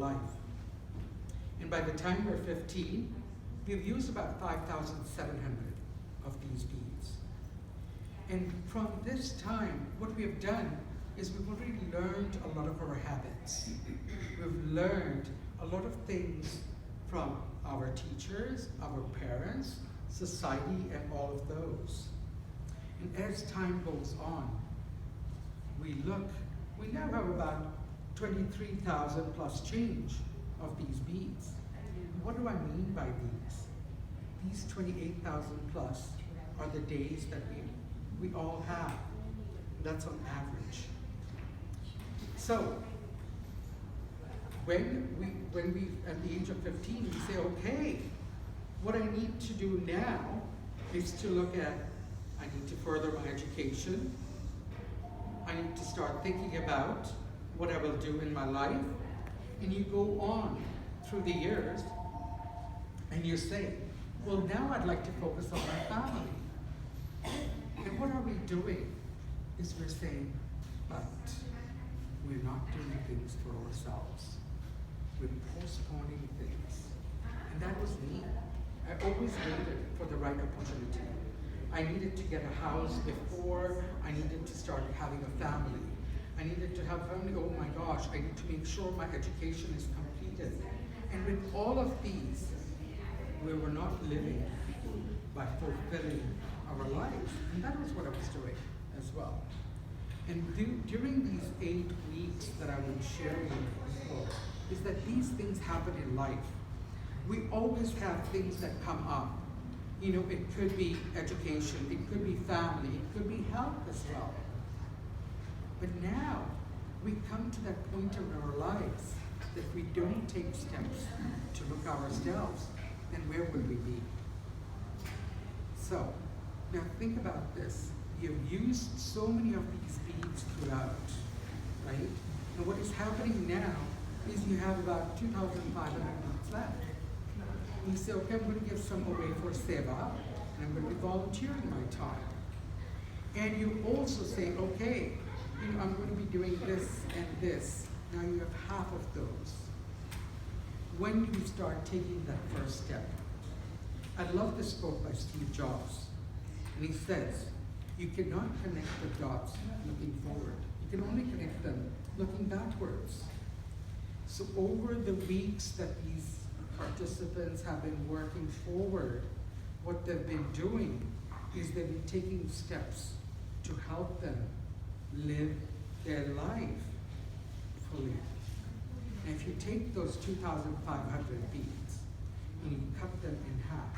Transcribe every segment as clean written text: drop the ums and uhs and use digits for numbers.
life. And by the time we're 15, we've used about 5,700 of these beads. And from this time, what we have done is we've already learned a lot of our habits. We've learned a lot of things from our teachers, our parents, society, and all of those. And as time goes on, we now have about 23,000 plus change of these beads. What do I mean by these? These 28,000 plus are the days that we all have. That's on average. So, when we at the age of 15, we say, okay, what I need to do now is to look at, I need to further my education. I need to start thinking about what I will do in my life. And you go on through the years and you say, well, now I'd like to focus on my family. And what are we doing? Is we're saying, but we're not doing things for ourselves. We're postponing things. And that was me. I always waited for the right opportunity. I needed to get a house before I needed to start having a family. I needed to have family, oh my gosh, I need to make sure my education is completed. And with all of these, we were not living by fulfilling our lives. And that was what I was doing as well. And during these 8 weeks that I would share with people, is that these things happen in life. We always have things that come up. You know, it could be education, it could be family, it could be health as well. But now, we come to that point in our lives that we don't take steps to look ourselves, then where would we be? So, now think about this. You've used so many of these beads throughout, right? And what is happening now is you have about 2,500 beads left. And you say, okay, I'm going to give some away for seva, and I'm going to be volunteering my time. And you also say, okay, you know, I'm going to be doing this and this. Now you have half of those. When do you start taking that first step? I love this quote by Steve Jobs. And he says, you cannot connect the dots looking forward. You can only connect them looking backwards. So over the weeks that these participants have been working forward, what they've been doing is they've been taking steps to help them live their life fully. And if you take those 2,500 beads and you cut them in half,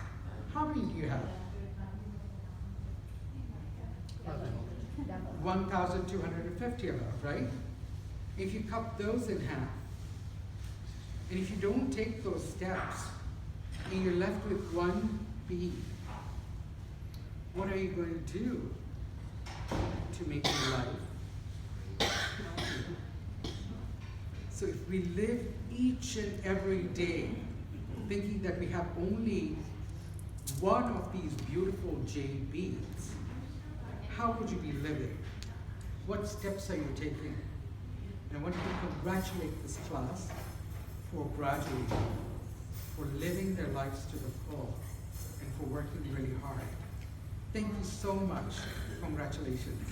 how many do you have? 1,250 about, right? If you cut those in half, and if you don't take those steps, and you're left with one bead, what are you going to do to make your life? So if we live each and every day thinking that we have only one of these beautiful jade beads, how would you be living? What steps are you taking? And I want to congratulate this class for graduating, for living their lives to the full, and for working really hard. Thank you so much. Congratulations.